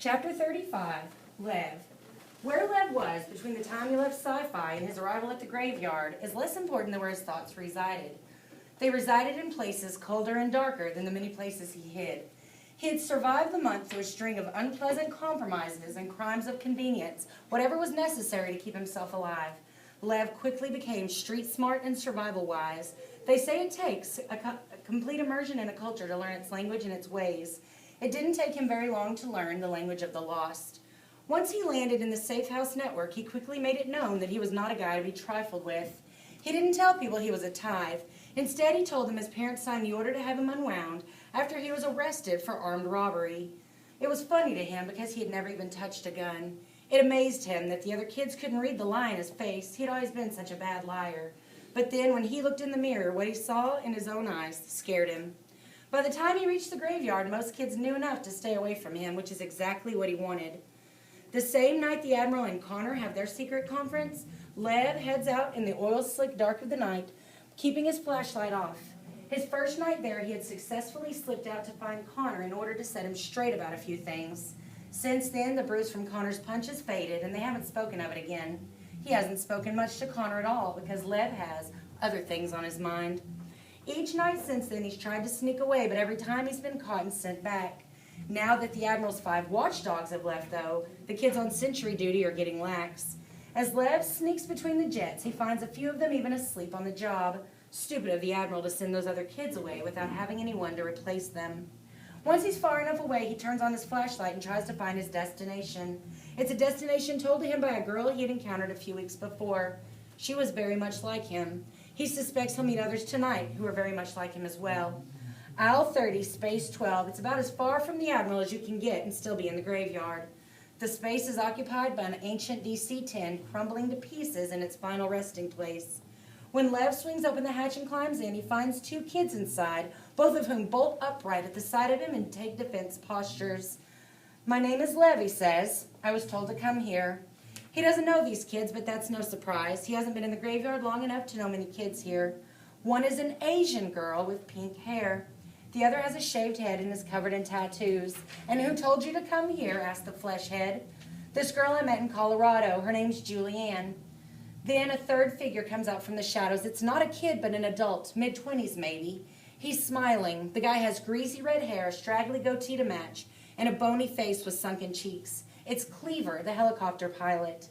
Chapter 35, Lev. Where Lev was between the time he left Sci-Fi and his arrival at the graveyard is less important than where his thoughts resided. They resided in places colder and darker than the many places he hid. He had survived the month through a string of unpleasant compromises and crimes of convenience, whatever was necessary to keep himself alive. Lev quickly became street smart and survival wise. They say it takes a complete immersion in a culture to learn its language and its ways. It didn't take him very long to learn the language of the lost. Once he landed in the Safe House network, he quickly made it known that he was not a guy to be trifled with. He didn't tell people he was a tithe. Instead, he told them his parents signed the order to have him unwound after he was arrested for armed robbery. It was funny to him because he had never even touched a gun. It amazed him that the other kids couldn't read the lie in his face. He had always been such a bad liar. But then when he looked in the mirror, what he saw in his own eyes scared him. By the time he reached the graveyard, most kids knew enough to stay away from him, which is exactly what he wanted. The same night the Admiral and Connor have their secret conference, Lev heads out in the oil-slick dark of the night, keeping his flashlight off. His first night there, he had successfully slipped out to find Connor in order to set him straight about a few things. Since then, the bruise from Connor's punch has faded, and they haven't spoken of it again. He hasn't spoken much to Connor at all because Lev has other things on his mind. Each night since then, he's tried to sneak away, but every time he's been caught and sent back. Now that the Admiral's 5 watchdogs have left, though, the kids on sentry duty are getting lax. As Lev sneaks between the jets, he finds a few of them even asleep on the job. Stupid of the Admiral to send those other kids away without having anyone to replace them. Once he's far enough away, he turns on his flashlight and tries to find his destination. It's a destination told to him by a girl he had encountered a few weeks before. She was very much like him. He suspects he'll meet others tonight who are very much like him as well. Aisle 30, space 12. It's about as far from the Admiral as you can get and still be in the graveyard. The space is occupied by an ancient DC-10 crumbling to pieces in its final resting place. When Lev swings open the hatch and climbs in, he finds 2 kids inside, both of whom bolt upright at the sight of him and take defense postures. "My name is Lev," he says. "I was told to come here." He doesn't know these kids, but that's no surprise. He hasn't been in the graveyard long enough to know many kids here. One is an Asian girl with pink hair. The other has a shaved head and is covered in tattoos. "And who told you to come here?" asked the flesh head. "This girl I met in Colorado. Her name's Julianne." Then a third figure comes out from the shadows. It's not a kid, but an adult, mid-20s maybe. He's smiling. The guy has greasy red hair, a straggly goatee to match, and a bony face with sunken cheeks. It's Cleaver, the helicopter pilot.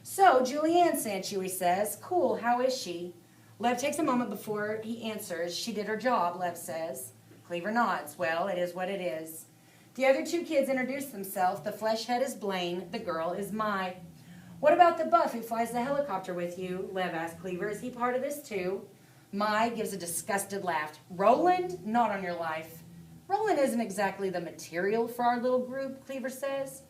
"So, Julianne sent you," he says. "Cool, how is she?" Lev takes a moment before he answers. "She did her job," Lev says. Cleaver nods. "Well, it is what it is." The other 2 kids introduce themselves. The flesh head is Blaine. The girl is Mai. "What about the buff who flies the helicopter with you?" Lev asks Cleaver. "Is he part of this too?" Mai gives a disgusted laugh. "Roland? Not on your life." "Roland isn't exactly the material for our little group," Cleaver says.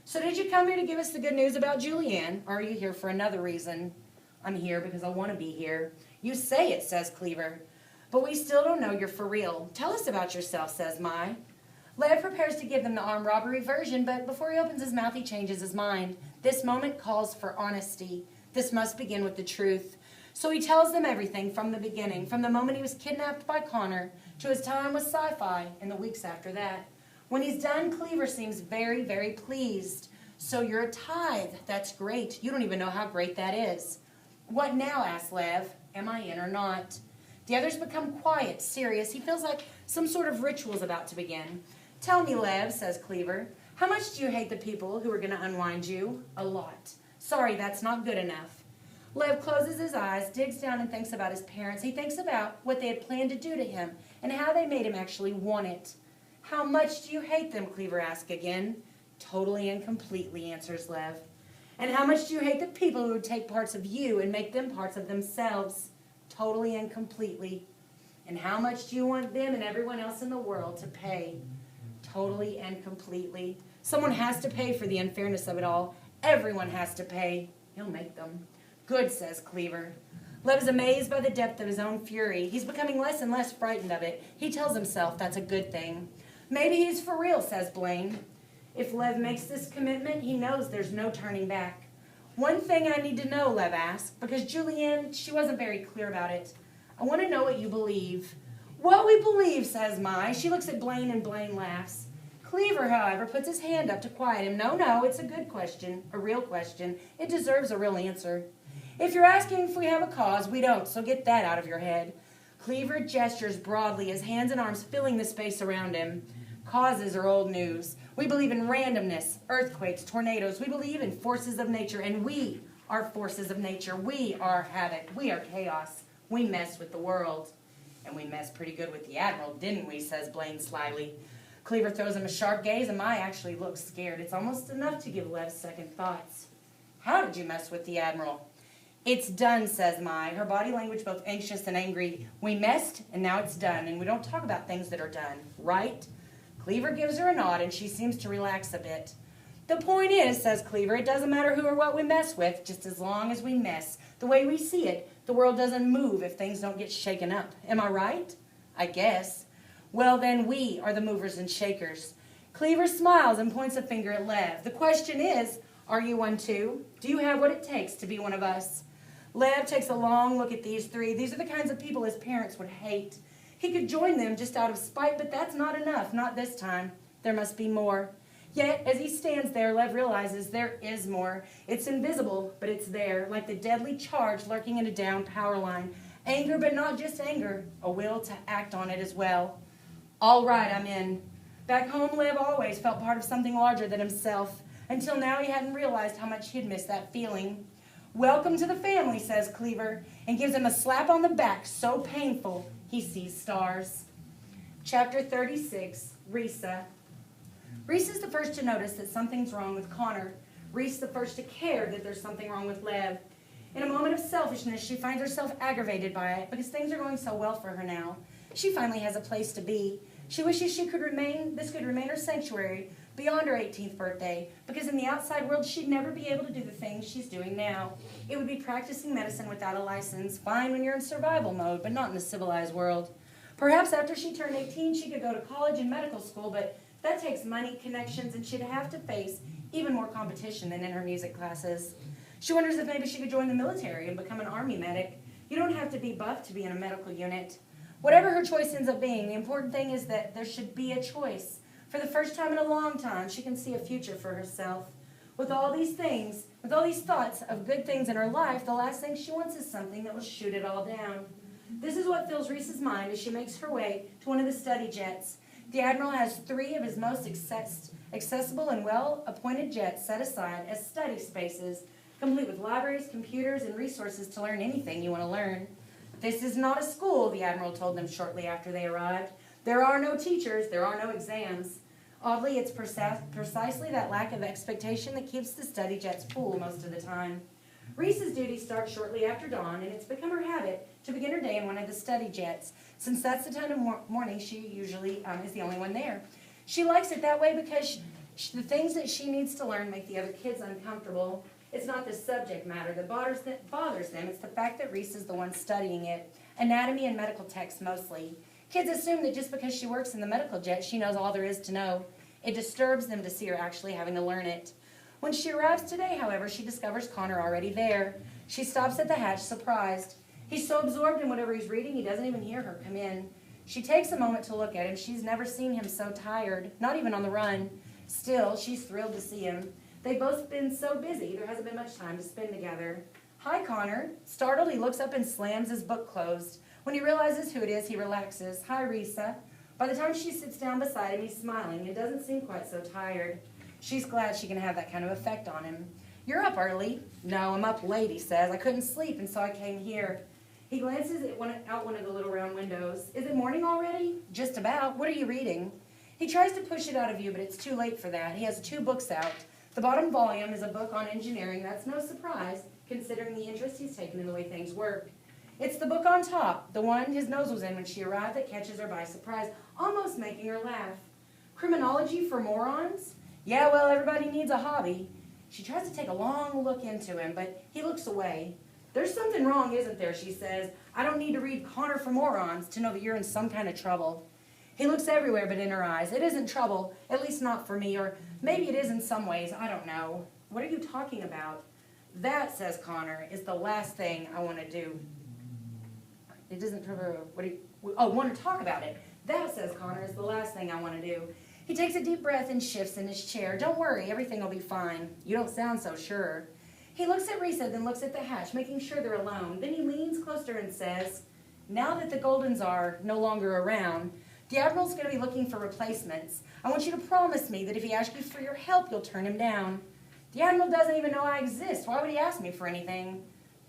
"So did you come here to give us the good news about Julianne, or are you here for another reason?" "I'm here because I want to be here." "You say it," says Cleaver. "But we still don't know you're for real. Tell us about yourself," says Mai. Lev prepares to give them the armed robbery version, but before he opens his mouth, he changes his mind. This moment calls for honesty. This must begin with the truth. So he tells them everything from the beginning, from the moment he was kidnapped by Connor to his time with Sci-Fi and the weeks after that. When he's done, Cleaver seems very, very pleased. "So you're a tithe. That's great. You don't even know how great that is." "What now?" asks Lev. "Am I in or not?" The others become quiet, serious. He feels like some sort of ritual is about to begin. "Tell me, Lev," says Cleaver, "how much do you hate the people who are going to unwind you?" "A lot." "Sorry, that's not good enough." Lev closes his eyes, digs down and thinks about his parents. He thinks about what they had planned to do to him and how they made him actually want it. "How much do you hate them?" Cleaver asks again. "Totally and completely," answers Lev. "And how much do you hate the people who would take parts of you and make them parts of themselves?" "Totally and completely." "And how much do you want them and everyone else in the world to pay?" "Totally and completely." "Someone has to pay for the unfairness of it all. Everyone has to pay." "He'll make them." "Good," says Cleaver. Lev is amazed by the depth of his own fury. He's becoming less and less frightened of it. He tells himself that's a good thing. "Maybe he's for real," says Blaine. If Lev makes this commitment, he knows there's no turning back. "One thing I need to know," Lev asked, because Julianne, she wasn't very clear about it. "I want to know what you believe." "What we believe," says Mai. She looks at Blaine and Blaine laughs. Cleaver, however, puts his hand up to quiet him. No, it's a good question, a real question. It deserves a real answer. If you're asking if we have a cause, we don't, so get that out of your head. Cleaver gestures broadly, his hands and arms filling the space around him. Causes are old news. We believe in randomness, earthquakes, tornadoes. We believe in forces of nature, and we are forces of nature. We are havoc. We are chaos. We mess with the world. And we messed pretty good with the Admiral, didn't we, says Blaine slyly. Cleaver throws him a sharp gaze, and Mai actually looks scared. It's almost enough to give Lev second thoughts. How did you mess with the Admiral? It's done, says Mai, her body language both anxious and angry. We messed, and now it's done, and we don't talk about things that are done, right? Cleaver gives her a nod, and she seems to relax a bit. The point is, says Cleaver, it doesn't matter who or what we mess with, just as long as we mess. The way we see it, the world doesn't move if things don't get shaken up. Am I right? I guess. Well, then we are the movers and shakers. Cleaver smiles and points a finger at Lev. The question is, are you one too? Do you have what it takes to be one of us? Lev takes a long look at these three. These are the kinds of people his parents would hate. He could join them just out of spite, but that's not enough, not this time. There must be more. Yet, as he stands there, Lev realizes there is more. It's invisible, but it's there, like the deadly charge lurking in a downed power line. Anger, but not just anger, a will to act on it as well. All right, I'm in. Back home, Lev always felt part of something larger than himself. Until now, he hadn't realized how much he'd missed that feeling. Welcome to the family, says Cleaver, and gives him a slap on the back so painful he sees stars. Chapter 36, Risa. Reese is the first to notice that something's wrong with Connor. Reese the first to care that there's something wrong with Lev. In a moment of selfishness, she finds herself aggravated by it because things are going so well for her now. She finally has a place to be. She wishes this could remain her sanctuary beyond her 18th birthday, because in the outside world, she'd never be able to do the things she's doing now. It would be practicing medicine without a license, fine when you're in survival mode, but not in the civilized world. Perhaps after she turned 18, she could go to college and medical school, but that takes money, connections, and she'd have to face even more competition than in her music classes. She wonders if maybe she could join the military and become an army medic. You don't have to be buff to be in a medical unit. Whatever her choice ends up being, the important thing is that there should be a choice. For the first time in a long time, she can see a future for herself. With all these things, with all these thoughts of good things in her life, the last thing she wants is something that will shoot it all down. This is what fills Reese's mind as she makes her way to one of the study jets. The Admiral has 3 of his most accessible and well-appointed jets set aside as study spaces, complete with libraries, computers, and resources to learn anything you want to learn. This is not a school, the Admiral told them shortly after they arrived. There are no teachers, there are no exams. Oddly, it's precisely that lack of expectation that keeps the study jets full most of the time. Reese's duty starts shortly after dawn, and it's become her habit to begin her day in one of the study jets, since that's the time of morning she usually is the only one there. She likes it that way because the things that she needs to learn make the other kids uncomfortable. It's not the subject matter that bothers them, it's the fact that Reese is the one studying it, anatomy and medical texts mostly. Kids assume that just because she works in the medical jet, she knows all there is to know. It disturbs them to see her actually having to learn it. When she arrives today, however, she discovers Connor already there. She stops at the hatch, surprised. He's so absorbed in whatever he's reading, he doesn't even hear her come in. She takes a moment to look at him. She's never seen him so tired, not even on the run. Still, she's thrilled to see him. They've both been so busy, there hasn't been much time to spend together. Hi, Connor. Startled, he looks up and slams his book closed. When he realizes who it is, he relaxes. Hi, Risa. By the time she sits down beside him, he's smiling and doesn't seem quite so tired. She's glad she can have that kind of effect on him. You're up early. No, I'm up late, he says. I couldn't sleep, and so I came here. He glances out one of the little round windows. Is it morning already? Just about. What are you reading? He tries to push it out of view, but it's too late for that. He has 2 books out. The bottom volume is a book on engineering. That's no surprise, considering the interest he's taken in the way things work. It's the book on top, the one his nose was in when she arrived, that catches her by surprise, almost making her laugh. Criminology for morons? Yeah, well, everybody needs a hobby. She tries to take a long look into him, but he looks away. There's something wrong, isn't there, she says. I don't need to read Connor for morons to know that you're in some kind of trouble. He looks everywhere but in her eyes. It isn't trouble, at least not for me, or maybe it is in some ways, I don't know. What are you talking about? That, says Connor, is the last thing I want to do. It isn't trouble, want to talk about it. That, says Connor, is the last thing I want to do. He takes a deep breath and shifts in his chair. Don't worry, everything will be fine. You don't sound so sure. He looks at Risa, then looks at the hatch, making sure they're alone. Then he leans closer and says, now that the Goldens are no longer around, the Admiral's going to be looking for replacements. I want you to promise me that if he asks you for your help, you'll turn him down. The Admiral doesn't even know I exist. Why would he ask me for anything?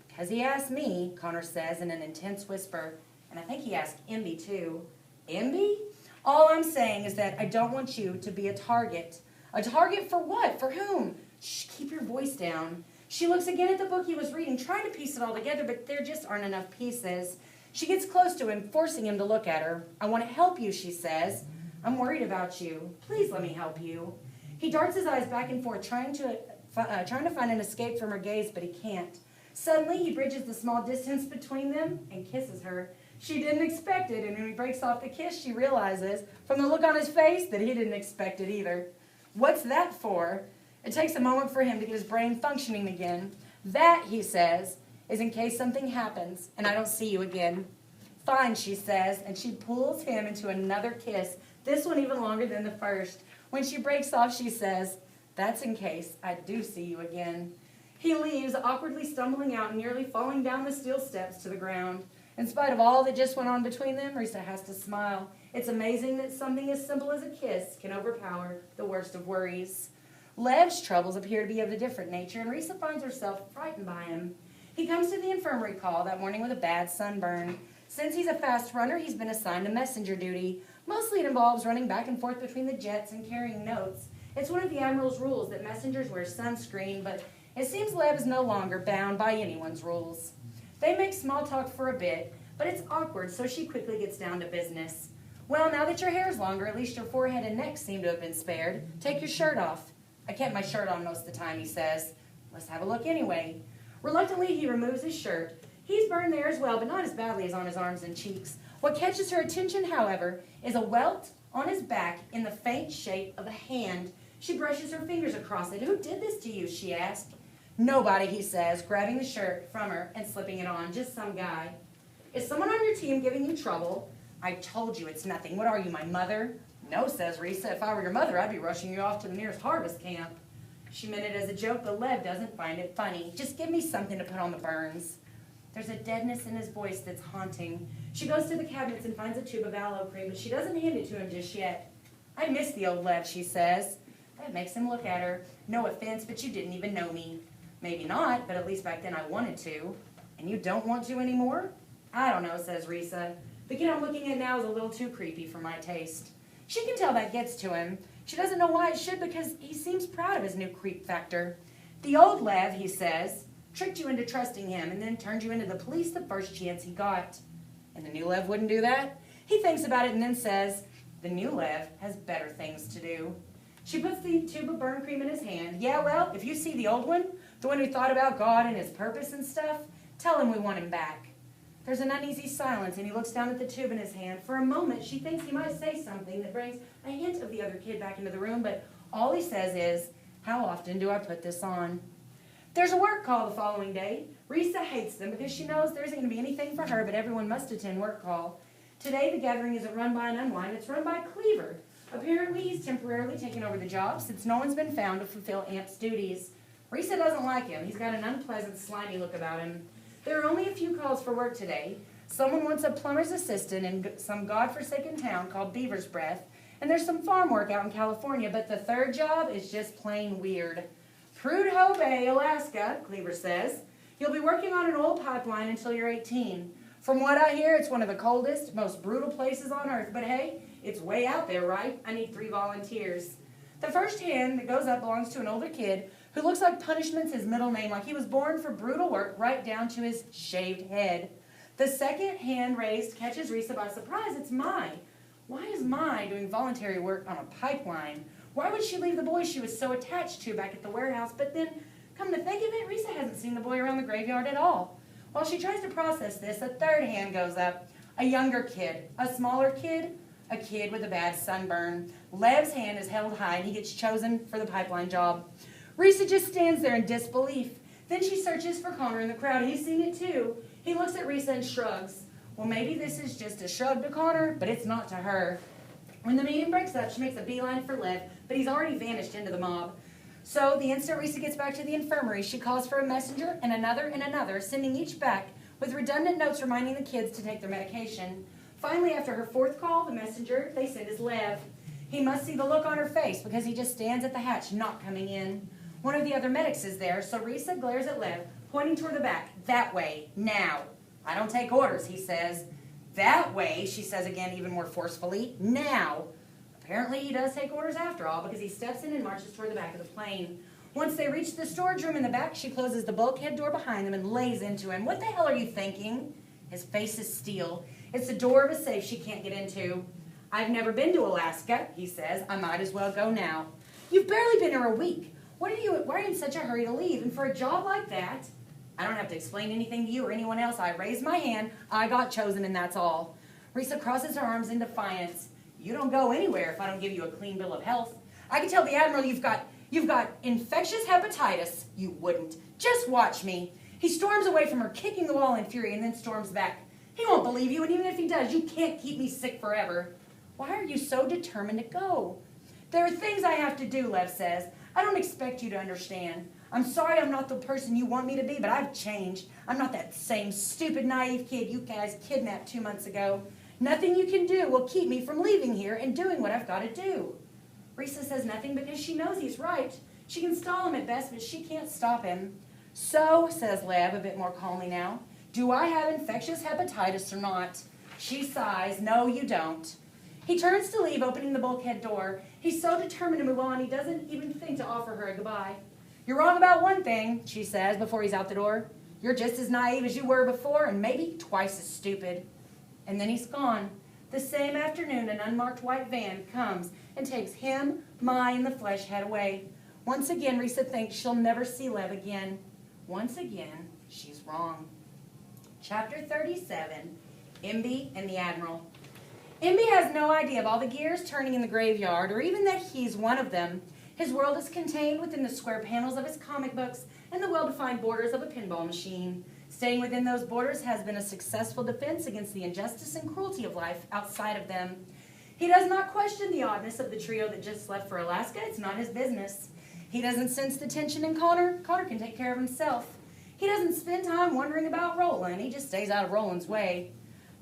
Because he asked me, Connor says in an intense whisper. And I think he asked Emby too. Emby? All I'm saying is that I don't want you to be a target. A target for what? For whom? Shh, keep your voice down. She looks again at the book he was reading, trying to piece it all together, but there just aren't enough pieces. She gets close to him, forcing him to look at her. I want to help you, she says. I'm worried about you. Please let me help you. He darts his eyes back and forth, trying to find an escape from her gaze, but he can't. Suddenly, he bridges the small distance between them and kisses her. She didn't expect it, and when he breaks off the kiss, she realizes, from the look on his face, that he didn't expect it either. What's that for? It takes a moment for him to get his brain functioning again. That, he says, is in case something happens and I don't see you again. Fine, she says, and she pulls him into another kiss, this one even longer than the first. When she breaks off, she says, that's in case I do see you again. He leaves, awkwardly stumbling out and nearly falling down the steel steps to the ground. In spite of all that just went on between them, Risa has to smile. It's amazing that something as simple as a kiss can overpower the worst of worries. Lev's troubles appear to be of a different nature, and Risa finds herself frightened by him. He comes to the infirmary call that morning with a bad sunburn. Since he's a fast runner, he's been assigned to messenger duty. Mostly it involves running back and forth between the jets and carrying notes. It's one of the Admiral's rules that messengers wear sunscreen, but it seems Lev is no longer bound by anyone's rules. They make small talk for a bit, but it's awkward, so she quickly gets down to business. Well, now that your hair's longer, at least your forehead and neck seem to have been spared. Take your shirt off. I kept my shirt on most of the time, he says. Let's have a look anyway. Reluctantly, he removes his shirt. He's burned there as well, but not as badly as on his arms and cheeks. What catches her attention, however, is a welt on his back in the faint shape of a hand. She brushes her fingers across it. Who did this to you, she asked. Nobody, he says, grabbing the shirt from her and slipping it on. Just some guy. Is someone on your team giving you trouble? I told you it's nothing. What are you, my mother? No, says Risa. If I were your mother, I'd be rushing you off to the nearest harvest camp. She meant it as a joke, but Lev doesn't find it funny. Just give me something to put on the burns. There's a deadness in his voice that's haunting. She goes to the cabinets and finds a tube of aloe cream, but she doesn't hand it to him just yet. I miss the old Lev, she says. That makes him look at her. No offense, but you didn't even know me. Maybe not, but at least back then I wanted to. And you don't want to anymore? I don't know, says Risa. The kid I'm looking at now is a little too creepy for my taste. She can tell that gets to him. She doesn't know why it should because he seems proud of his new creep factor. The old Lev, he says, tricked you into trusting him and then turned you into the police the first chance he got. And the new Lev wouldn't do that? He thinks about it and then says, the new Lev has better things to do. She puts the tube of burn cream in his hand. Yeah, well, if you see the old one, the one who thought about God and his purpose and stuff, tell him we want him back. There's an uneasy silence, and he looks down at the tube in his hand. For a moment, she thinks he might say something that brings a hint of the other kid back into the room, but all he says is, how often do I put this on? There's a work call the following day. Risa hates them because she knows there isn't going to be anything for her, but everyone must attend work call. Today, the gathering isn't run by an Unwind, it's run by Cleaver. Apparently, he's temporarily taken over the job since no one's been found to fulfill Amp's duties. Risa doesn't like him. He's got an unpleasant, slimy look about him. There are only a few calls for work today. Someone wants a plumber's assistant in some godforsaken town called Beaver's Breath, and there's some farm work out in California, but the third job is just plain weird. Prudhoe Bay, Alaska, Cleaver says. You'll be working on an old pipeline until you're 18. From what I hear, it's one of the coldest, most brutal places on earth, but hey, it's way out there, right? I need 3 volunteers. The first hand that goes up belongs to an older kid who looks like punishment's his middle name, like he was born for brutal work right down to his shaved head. The second hand raised catches Risa by surprise. It's Mai. Why is Mai doing voluntary work on a pipeline? Why would she leave the boy she was so attached to back at the warehouse? But then, come to think of it, Risa hasn't seen the boy around the graveyard at all. While she tries to process this, a third hand goes up. A younger kid, a smaller kid, a kid with a bad sunburn. Lev's hand is held high and he gets chosen for the pipeline job. Risa just stands there in disbelief. Then she searches for Connor in the crowd. He's seen it too. He looks at Risa and shrugs. Well, maybe this is just a shrug to Connor, but it's not to her. When the meeting breaks up, she makes a beeline for Lev, but he's already vanished into the mob. So the instant Risa gets back to the infirmary, she calls for a messenger and another, sending each back with redundant notes reminding the kids to take their medication. Finally, after her fourth call, the messenger they send is Lev. He must see the look on her face because he just stands at the hatch, not coming in. One of the other medics is there, so Risa glares at Lev, pointing toward the back. That way, now. I don't take orders, he says. That way, she says again, even more forcefully. Now. Apparently, he does take orders after all because he steps in and marches toward the back of the plane. Once they reach the storage room in the back, she closes the bulkhead door behind them and lays into him. What the hell are you thinking? His face is steel. It's the door of a safe she can't get into. I've never been to Alaska, he says. I might as well go now. You've barely been here a week. Why are you in such a hurry to leave? And for a job like that, I don't have to explain anything to you or anyone else. I raised my hand, I got chosen, and that's all. Risa crosses her arms in defiance. You don't go anywhere if I don't give you a clean bill of health. I can tell the Admiral you've got infectious hepatitis. You wouldn't. Just watch me. He storms away from her, kicking the wall in fury, and then storms back. He won't believe you, and even if he does, you can't keep me sick forever. Why are you so determined to go? There are things I have to do, Lev says. I don't expect you to understand. I'm sorry I'm not the person you want me to be, but I've changed. I'm not that same stupid, naive kid you guys kidnapped 2 months ago. Nothing you can do will keep me from leaving here and doing what I've got to do. Risa says nothing because she knows he's right. She can stall him at best, but she can't stop him. So, says Lev, a bit more calmly now, do I have infectious hepatitis or not? She sighs, no, you don't. He turns to leave, opening the bulkhead door. He's so determined to move on, he doesn't even think to offer her a goodbye. You're wrong about one thing, she says before he's out the door. You're just as naive as you were before, and maybe twice as stupid. And then he's gone. The same afternoon, an unmarked white van comes and takes him, Mai, and the flesh head away. Once again, Risa thinks she'll never see Lev again. Once again, she's wrong. Chapter 37, Imbi and the Admiral. Imbi has no idea of all the gears turning in the graveyard, or even that he's one of them. His world is contained within the square panels of his comic books and the well-defined borders of a pinball machine. Staying within those borders has been a successful defense against the injustice and cruelty of life outside of them. He does not question the oddness of the trio that just left for Alaska. It's not his business. He doesn't sense the tension in Connor. Connor can take care of himself. He doesn't spend time wondering about Roland. He just stays out of Roland's way.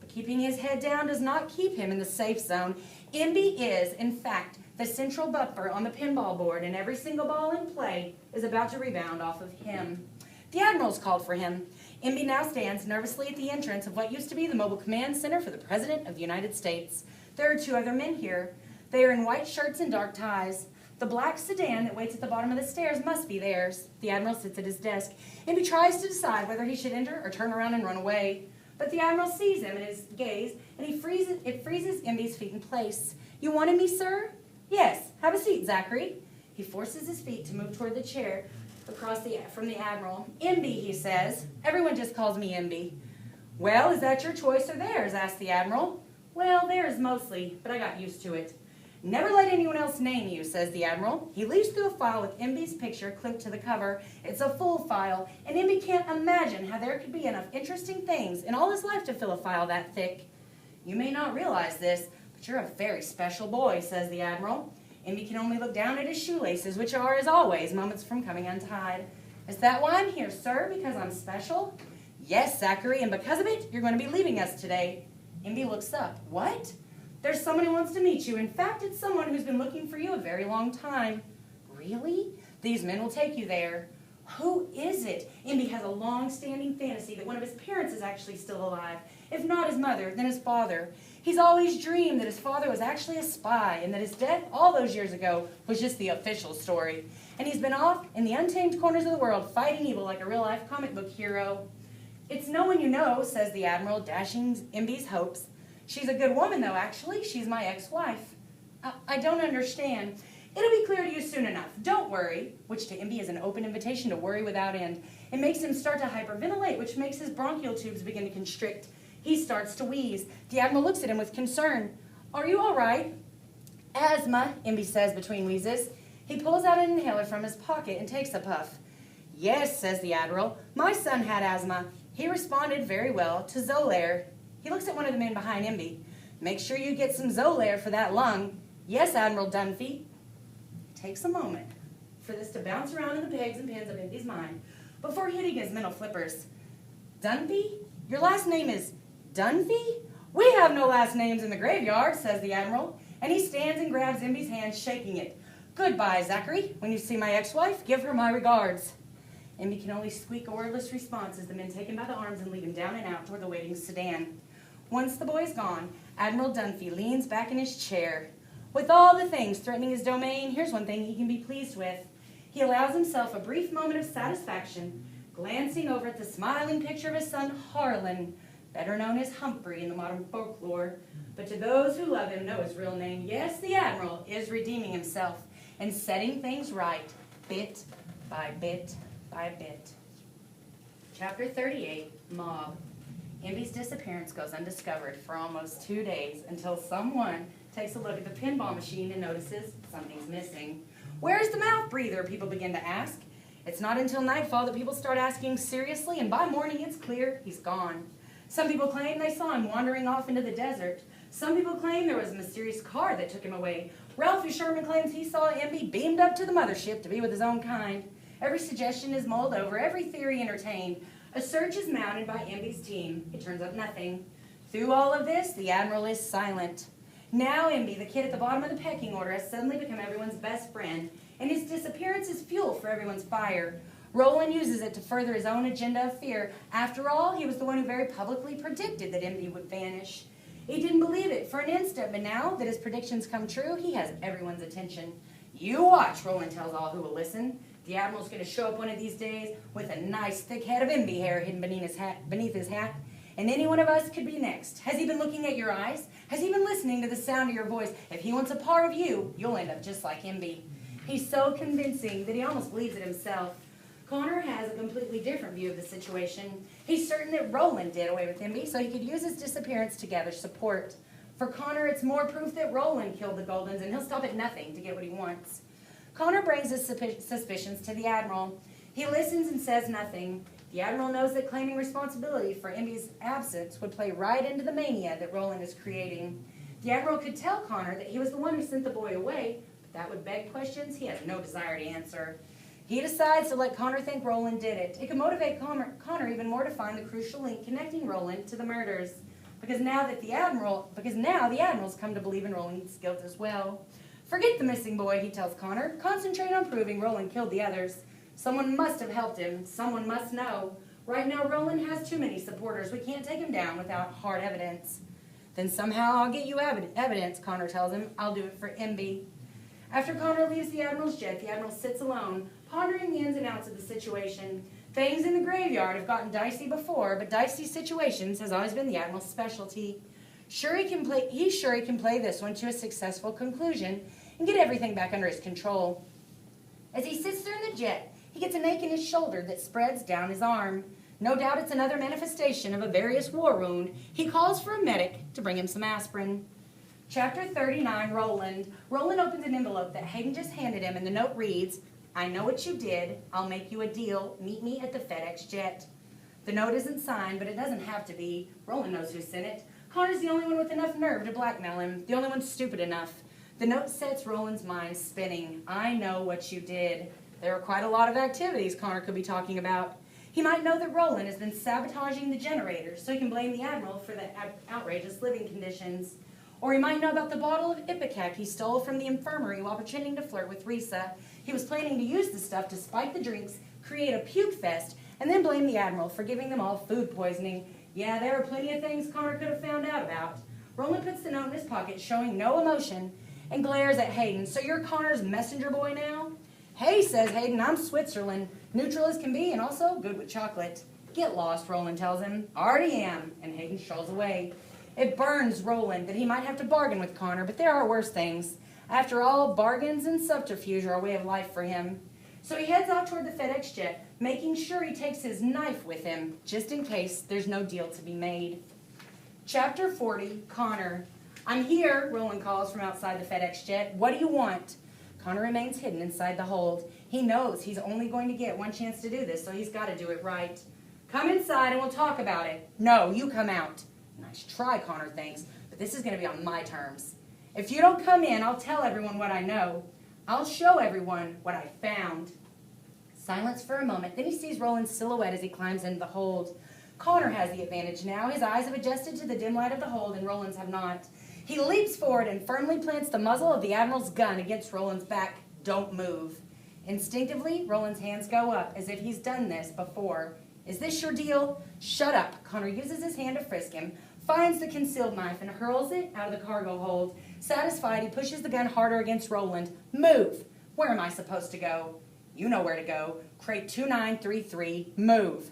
But keeping his head down does not keep him in the safe zone. Imbi is, in fact, the central buffer on the pinball board, and every single ball in play is about to rebound off of him. The Admiral's called for him. Imbi now stands nervously at the entrance of what used to be the Mobile Command Center for the President of the United States. There are 2 other men here. They are in white shirts and dark ties. The black sedan that waits at the bottom of the stairs must be theirs. The Admiral sits at his desk. Imbi tries to decide whether he should enter or turn around and run away. But the Admiral sees him in his gaze, and it freezes Imbi's feet in place. You wanted me, sir? Yes. Have a seat, Zachary. He forces his feet to move toward the chair from the Admiral. Imbi, he says. Everyone just calls me Imbi. Well, is that your choice or theirs? Asked the Admiral. Well, theirs mostly, but I got used to it. Never let anyone else name you, says the Admiral. He leaves through a file with Imbi's picture clipped to the cover. It's a full file, and Imbi can't imagine how there could be enough interesting things in all his life to fill a file that thick. You may not realize this, but you're a very special boy, says the Admiral. Imbi can only look down at his shoelaces, which are, as always, moments from coming untied. Is that why I'm here, sir? Because I'm special? Yes, Zachary, and because of it, you're going to be leaving us today. Imbi looks up. What? There's someone who wants to meet you. In fact, it's someone who's been looking for you a very long time. Really? These men will take you there. Who is it? Imbi has a long-standing fantasy that one of his parents is actually still alive. If not his mother, then his father. He's always dreamed that his father was actually a spy and that his death all those years ago was just the official story. And he's been off in the untamed corners of the world fighting evil like a real-life comic book hero. It's no one you know, says the Admiral, dashing Imbi's hopes. She's a good woman, though, actually. She's my ex-wife. I don't understand. It'll be clear to you soon enough. Don't worry, which to Imbi is an open invitation to worry without end. It makes him start to hyperventilate, which makes his bronchial tubes begin to constrict. He starts to wheeze. The Admiral looks at him with concern. Are you all right? Asthma, Imbi says between wheezes. He pulls out an inhaler from his pocket and takes a puff. Yes, says the Admiral. My son had asthma. He responded very well to Zolair. He looks at one of the men behind Imbi. Make sure you get some Zolair for that lung. Yes, Admiral Dunphy. It takes a moment for this to bounce around in the pegs and pins of Indy's mind before hitting his mental flippers. Dunphy? Your last name is Dunphy? We have no last names in the graveyard, says the Admiral, and he stands and grabs Imby's hand, shaking it. Goodbye, Zachary. When you see my ex-wife, give her my regards. Imby can only squeak a wordless response as the men take him by the arms and lead him down and out toward the waiting sedan. Once the boy is gone, Admiral Dunphy leans back in his chair. With all the things threatening his domain, here's one thing he can be pleased with. He allows himself a brief moment of satisfaction, glancing over at the smiling picture of his son, Harlan, better known as Humphrey in the modern folklore. But to those who love him know his real name. Yes, the Admiral is redeeming himself and setting things right, bit by bit by bit. Chapter 38, Mob. Imby's disappearance goes undiscovered for almost 2 days until someone takes a look at the pinball machine and notices something's missing. Where's the mouth breather? People begin to ask. It's not until nightfall that people start asking seriously, and by morning it's clear he's gone. Some people claim they saw him wandering off into the desert. Some people claim there was a mysterious car that took him away. Ralphie Sherman claims he saw Imby beamed up to the mothership to be with his own kind. Every suggestion is mulled over, every theory entertained. A search is mounted by Imby's team. It turns up nothing. Through all of this, the Admiral is silent. Now Imby, the kid at the bottom of the pecking order, has suddenly become everyone's best friend, and his disappearance is fuel for everyone's fire. Roland uses it to further his own agenda of fear. After all, he was the one who very publicly predicted that Imby would vanish. He didn't believe it for an instant, but now that his predictions come true, he has everyone's attention. You watch, Roland tells all who will listen. The Admiral's going to show up one of these days with a nice thick head of Imby hair hidden beneath his hat, and any one of us could be next. Has he been looking at your eyes? Has he been listening to the sound of your voice? If he wants a part of you, you'll end up just like Imby. He's so convincing that he almost believes it himself. Connor has a completely different view of the situation. He's certain that Roland did away with Imby so he could use his disappearance to gather support. For Connor, it's more proof that Roland killed the Goldens, and he'll stop at nothing to get what he wants. Connor brings his suspicions to the Admiral. He listens and says nothing. The Admiral knows that claiming responsibility for Imby's absence would play right into the mania that Roland is creating. The Admiral could tell Connor that he was the one who sent the boy away, but that would beg questions he has no desire to answer. He decides to let Connor think Roland did it. It could motivate Connor even more to find the crucial link connecting Roland to the murders, because now the Admiral's come to believe in Roland's guilt as well. Forget the missing boy, he tells Connor. Concentrate on proving Roland killed the others. Someone must have helped him. Someone must know. Right now, Roland has too many supporters. We can't take him down without hard evidence. Then somehow I'll get you evidence, Connor tells him. I'll do it for Imby. After Connor leaves the Admiral's jet, the Admiral sits alone, pondering the ins and outs of the situation. Things in the graveyard have gotten dicey before, but dicey situations has always been the Admiral's specialty. He's sure he can play this one to a successful conclusion and get everything back under his control. As he sits there in the jet, he gets an ache in his shoulder that spreads down his arm. No doubt it's another manifestation of a various war wound. He calls for a medic to bring him some aspirin. Chapter 39, Roland. Roland opens an envelope that Hayden just handed him, and the note reads, I know what you did. I'll make you a deal. Meet me at the FedEx jet. The note isn't signed, but it doesn't have to be. Roland knows who sent it. Connor's the only one with enough nerve to blackmail him, the only one stupid enough. The note sets Roland's mind spinning. I know what you did. There are quite a lot of activities Connor could be talking about. He might know that Roland has been sabotaging the generators so he can blame the Admiral for the outrageous living conditions. Or he might know about the bottle of Ipecac he stole from the infirmary while pretending to flirt with Risa. He was planning to use the stuff to spike the drinks, create a puke fest, and then blame the Admiral for giving them all food poisoning. Yeah, there are plenty of things Connor could have found out about. Roland puts the note in his pocket, showing no emotion, and glares at Hayden. So you're Connor's messenger boy now? Hey, says Hayden, I'm Switzerland. Neutral as can be and also good with chocolate. Get lost, Roland tells him. Already am. And Hayden strolls away. It burns Roland that he might have to bargain with Connor, but there are worse things. After all, bargains and subterfuge are a way of life for him. So he heads off toward the FedEx jet, making sure he takes his knife with him, just in case there's no deal to be made. Chapter 40, Connor. I'm here, Roland calls from outside the FedEx jet. What do you want? Connor remains hidden inside the hold. He knows he's only going to get one chance to do this, so he's got to do it right. Come inside and we'll talk about it. No, you come out. Nice try, Connor thinks, but this is going to be on my terms. If you don't come in, I'll tell everyone what I know. I'll show everyone what I found. Silence for a moment. Then he sees Roland's silhouette as he climbs into the hold. Connor has the advantage now. His eyes have adjusted to the dim light of the hold, and Roland's have not. He leaps forward and firmly plants the muzzle of the Admiral's gun against Roland's back. Don't move. Instinctively, Roland's hands go up, as if he's done this before. Is this your deal? Shut up. Connor uses his hand to frisk him, finds the concealed knife, and hurls it out of the cargo hold. Satisfied, he pushes the gun harder against Roland. Move. Where am I supposed to go? You know where to go. Crate 2933. Move.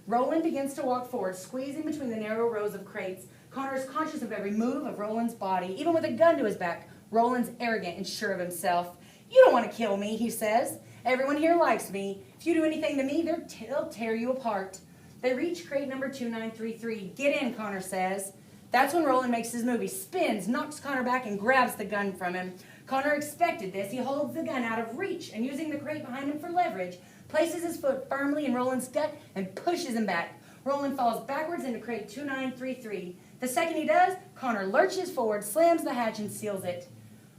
Roland begins to walk forward, squeezing between the narrow rows of crates. Connor is conscious of every move of Roland's body. Even with a gun to his back, Roland's arrogant and sure of himself. You don't want to kill me, he says. Everyone here likes me. If you do anything to me, they'll tear you apart. They reach crate number 2933. Get in, Connor says. That's when Roland makes his move. He spins, knocks Connor back, and grabs the gun from him. Connor expected this. He holds the gun out of reach and, using the crate behind him for leverage, places his foot firmly in Roland's gut and pushes him back. Roland falls backwards into crate 2933. The second he does, Connor lurches forward, slams the hatch, and seals it.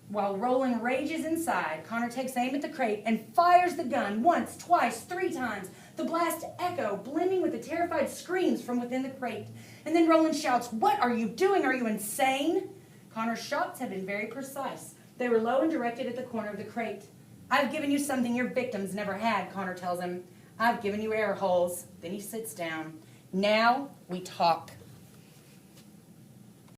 While Roland rages inside, Connor takes aim at the crate and fires the gun once, twice, 3 times. The blast echo, blending with the terrified screams from within the crate. And then Roland shouts, "What are you doing? Are you insane?" Connor's shots have been very precise. They were low and directed at the corner of the crate. I've given you something your victims never had, Connor tells him. I've given you air holes. Then he sits down. Now we talk.